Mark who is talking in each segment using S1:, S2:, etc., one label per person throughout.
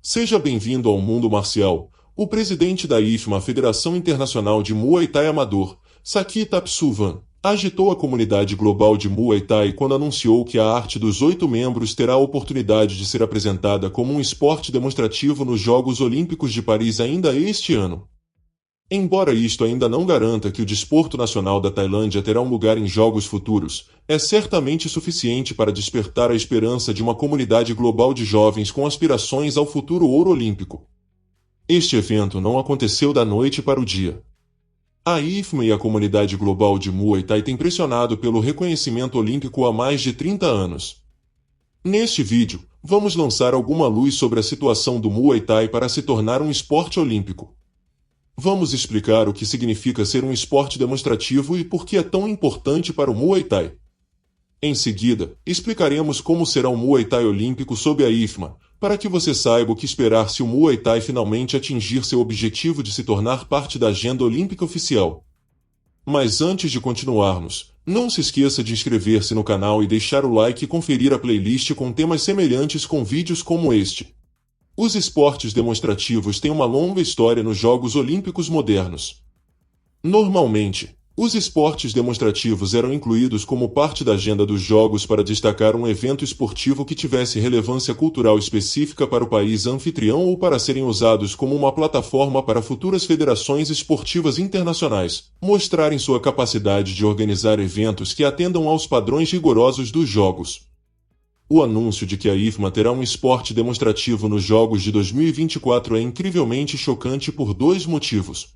S1: Seja bem-vindo ao mundo marcial. O presidente da IFMA, a Federação Internacional de Muay Thai Amador, Saki Tapsuvan, agitou a comunidade global de Muay Thai quando anunciou que a arte dos 8 membros terá a oportunidade de ser apresentada como um esporte demonstrativo nos Jogos Olímpicos de Paris ainda este ano. Embora isto ainda não garanta que o desporto nacional da Tailândia terá um lugar em jogos futuros, é certamente suficiente para despertar a esperança de uma comunidade global de jovens com aspirações ao futuro ouro olímpico. Este evento não aconteceu da noite para o dia. A IFMA e a comunidade global de Muay Thai têm pressionado pelo reconhecimento olímpico há mais de 30 anos. Neste vídeo, vamos lançar alguma luz sobre a situação do Muay Thai para se tornar um esporte olímpico. Vamos explicar o que significa ser um esporte demonstrativo e por que é tão importante para o Muay Thai. Em seguida, explicaremos como será o Muay Thai olímpico sob a IFMA, para que você saiba o que esperar se o Muay Thai finalmente atingir seu objetivo de se tornar parte da agenda olímpica oficial. Mas antes de continuarmos, não se esqueça de inscrever-se no canal e deixar o like e conferir a playlist com temas semelhantes com vídeos como este. Os esportes demonstrativos têm uma longa história nos Jogos Olímpicos modernos. Normalmente, os esportes demonstrativos eram incluídos como parte da agenda dos Jogos para destacar um evento esportivo que tivesse relevância cultural específica para o país anfitrião ou para serem usados como uma plataforma para futuras federações esportivas internacionais mostrarem sua capacidade de organizar eventos que atendam aos padrões rigorosos dos Jogos. O anúncio de que a IFMA terá um esporte demonstrativo nos Jogos de 2024 é incrivelmente chocante por dois motivos.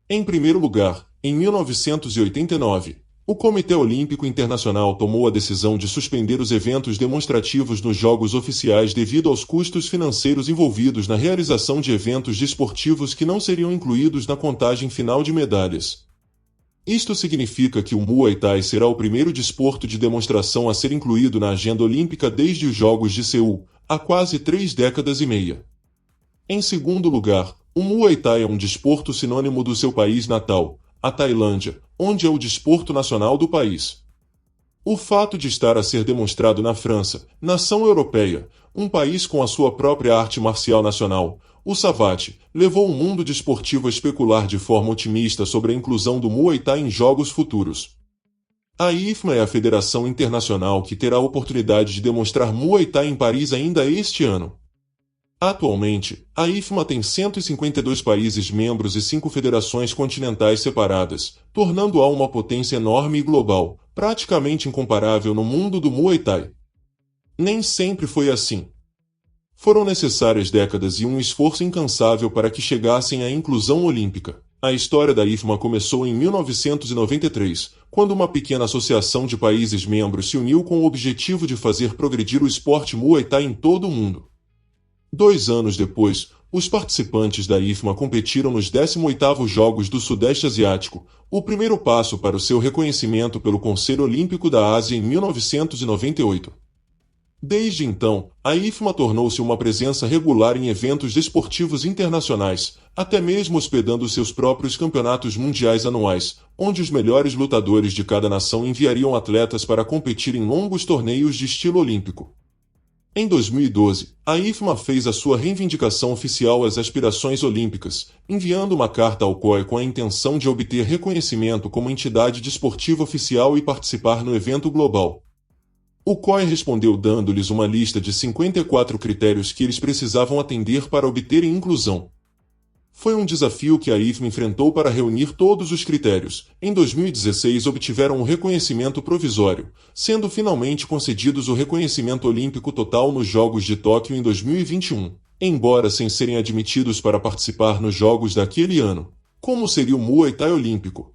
S1: Em primeiro lugar, em 1989, o Comitê Olímpico Internacional tomou a decisão de suspender os eventos demonstrativos nos Jogos oficiais devido aos custos financeiros envolvidos na realização de eventos desportivos que não seriam incluídos na contagem final de medalhas. Isto significa que o Muay Thai será o primeiro desporto de demonstração a ser incluído na agenda olímpica desde os Jogos de Seul, há quase 3 décadas e meia. Em segundo lugar, o Muay Thai é um desporto sinônimo do seu país natal, a Tailândia, onde é o desporto nacional do país. O fato de estar a ser demonstrado na França, nação europeia, um país com a sua própria arte marcial nacional, o Savate, levou o mundo desportivo a especular de forma otimista sobre a inclusão do Muay Thai em jogos futuros. A IFMA é a federação internacional que terá a oportunidade de demonstrar Muay Thai em Paris ainda este ano. Atualmente, a IFMA tem 152 países membros e 5 federações continentais separadas, tornando-a uma potência enorme e global, praticamente incomparável no mundo do Muay Thai. Nem sempre foi assim. Foram necessárias décadas e um esforço incansável para que chegassem à inclusão olímpica. A história da IFMA começou em 1993, quando uma pequena associação de países membros se uniu com o objetivo de fazer progredir o esporte Muay Thai em todo o mundo. 2 anos depois, os participantes da IFMA competiram nos 18º Jogos do Sudeste Asiático, o primeiro passo para o seu reconhecimento pelo Conselho Olímpico da Ásia em 1998. Desde então, a IFMA tornou-se uma presença regular em eventos desportivos internacionais, até mesmo hospedando seus próprios campeonatos mundiais anuais, onde os melhores lutadores de cada nação enviariam atletas para competir em longos torneios de estilo olímpico. Em 2012, a IFMA fez a sua reivindicação oficial às aspirações olímpicas, enviando uma carta ao COI com a intenção de obter reconhecimento como entidade desportiva oficial e participar no evento global. O COI respondeu dando-lhes uma lista de 54 critérios que eles precisavam atender para obterem inclusão. Foi um desafio que a IFMA enfrentou para reunir todos os critérios. Em 2016 obtiveram o reconhecimento provisório, sendo finalmente concedidos o reconhecimento olímpico total nos Jogos de Tóquio em 2021, embora sem serem admitidos para participar nos Jogos daquele ano. Como seria o Muay Thai olímpico?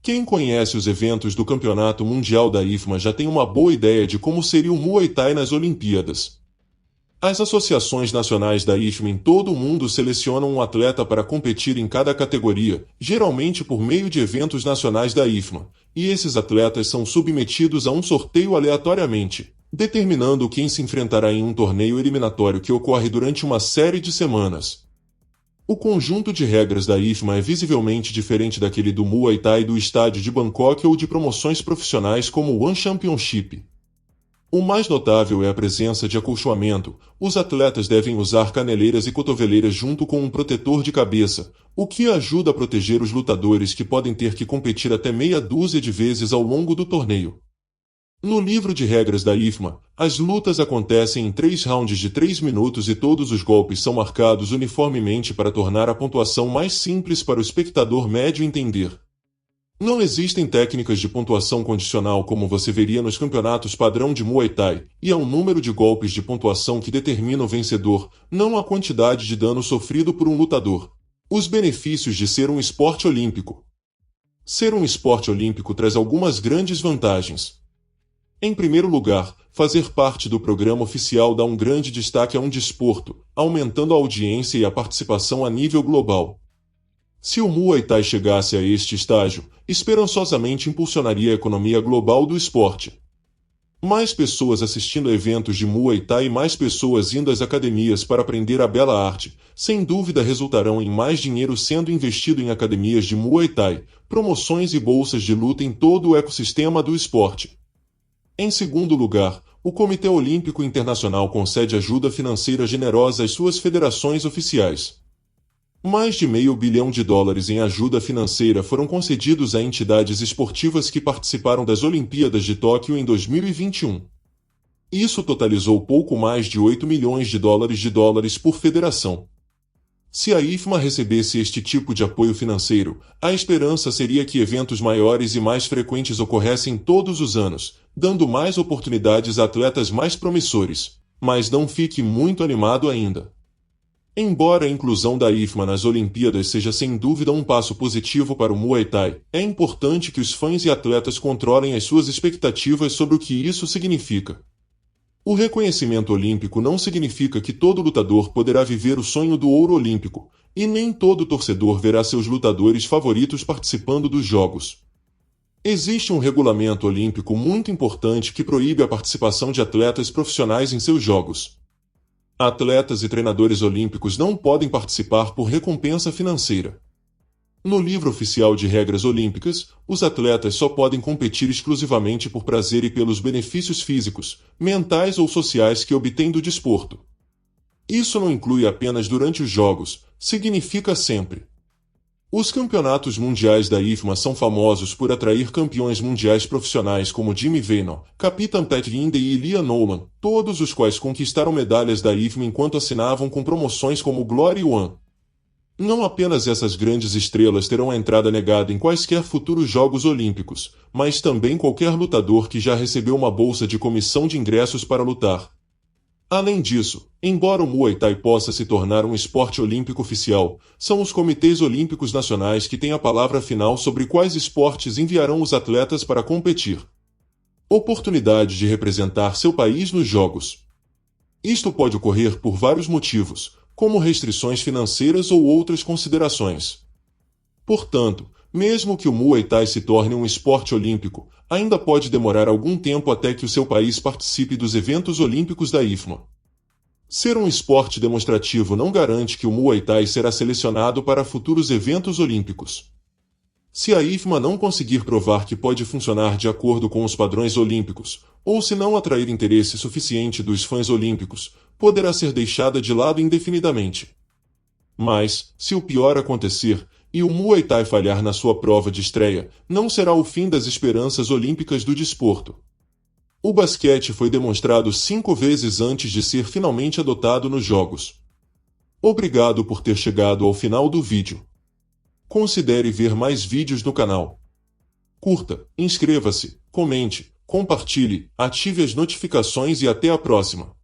S1: Quem conhece os eventos do Campeonato Mundial da IFMA já tem uma boa ideia de como seria o Muay Thai nas Olimpíadas. As associações nacionais da IFMA em todo o mundo selecionam um atleta para competir em cada categoria, geralmente por meio de eventos nacionais da IFMA, e esses atletas são submetidos a um sorteio aleatoriamente, determinando quem se enfrentará em um torneio eliminatório que ocorre durante uma série de semanas. O conjunto de regras da IFMA é visivelmente diferente daquele do Muay Thai do estádio de Bangkok ou de promoções profissionais como o One Championship. O mais notável é a presença de acolchoamento. Os atletas devem usar caneleiras e cotoveleiras junto com um protetor de cabeça, o que ajuda a proteger os lutadores que podem ter que competir até meia dúzia de vezes ao longo do torneio. No livro de regras da IFMA, as lutas acontecem em 3 rounds de 3 minutos e todos os golpes são marcados uniformemente para tornar a pontuação mais simples para o espectador médio entender. Não existem técnicas de pontuação condicional como você veria nos campeonatos padrão de Muay Thai, e é o número de golpes de pontuação que determina o vencedor, não a quantidade de dano sofrido por um lutador. Os benefícios de ser um esporte olímpico. Ser um esporte olímpico traz algumas grandes vantagens. Em primeiro lugar, fazer parte do programa oficial dá um grande destaque a um desporto, aumentando a audiência e a participação a nível global. Se o Muay Thai chegasse a este estágio, esperançosamente impulsionaria a economia global do esporte. Mais pessoas assistindo a eventos de Muay Thai e mais pessoas indo às academias para aprender a bela arte, sem dúvida resultarão em mais dinheiro sendo investido em academias de Muay Thai, promoções e bolsas de luta em todo o ecossistema do esporte. Em segundo lugar, o Comitê Olímpico Internacional concede ajuda financeira generosa às suas federações oficiais. Mais de $500 bilhão em ajuda financeira foram concedidos a entidades esportivas que participaram das Olimpíadas de Tóquio em 2021. Isso totalizou pouco mais de $8 milhões por federação. Se a IFMA recebesse este tipo de apoio financeiro, a esperança seria que eventos maiores e mais frequentes ocorressem todos os anos, dando mais oportunidades a atletas mais promissores. Mas não fique muito animado ainda. Embora a inclusão da IFMA nas Olimpíadas seja sem dúvida um passo positivo para o Muay Thai, é importante que os fãs e atletas controlem as suas expectativas sobre o que isso significa. O reconhecimento olímpico não significa que todo lutador poderá viver o sonho do ouro olímpico, e nem todo torcedor verá seus lutadores favoritos participando dos Jogos. Existe um regulamento olímpico muito importante que proíbe a participação de atletas profissionais em seus jogos. Atletas e treinadores olímpicos não podem participar por recompensa financeira. No livro oficial de regras olímpicas, os atletas só podem competir exclusivamente por prazer e pelos benefícios físicos, mentais ou sociais que obtêm do desporto. Isso não inclui apenas durante os jogos, significa sempre. Os campeonatos mundiais da IFMA são famosos por atrair campeões mundiais profissionais como Jimmy Venom, Capitão Ted Linde e Ilia Nolan, todos os quais conquistaram medalhas da IFMA enquanto assinavam com promoções como Glory One. Não apenas essas grandes estrelas terão a entrada negada em quaisquer futuros Jogos Olímpicos, mas também qualquer lutador que já recebeu uma bolsa de comissão de ingressos para lutar. Além disso, embora o Muay Thai possa se tornar um esporte olímpico oficial, são os comitês olímpicos nacionais que têm a palavra final sobre quais esportes enviarão os atletas para competir. Oportunidade de representar seu país nos Jogos. Isto pode ocorrer por vários motivos, como restrições financeiras ou outras considerações. Portanto, mesmo que o Muay Thai se torne um esporte olímpico, ainda pode demorar algum tempo até que o seu país participe dos eventos olímpicos da IFMA. Ser um esporte demonstrativo não garante que o Muay Thai será selecionado para futuros eventos olímpicos. Se a IFMA não conseguir provar que pode funcionar de acordo com os padrões olímpicos, ou se não atrair interesse suficiente dos fãs olímpicos, poderá ser deixada de lado indefinidamente. Mas, se o pior acontecer, e o Muay Thai falhar na sua prova de estreia, não será o fim das esperanças olímpicas do desporto. O basquete foi demonstrado 5 vezes antes de ser finalmente adotado nos Jogos. Obrigado por ter chegado ao final do vídeo. Considere ver mais vídeos no canal. Curta, inscreva-se, comente, compartilhe, ative as notificações e até a próxima.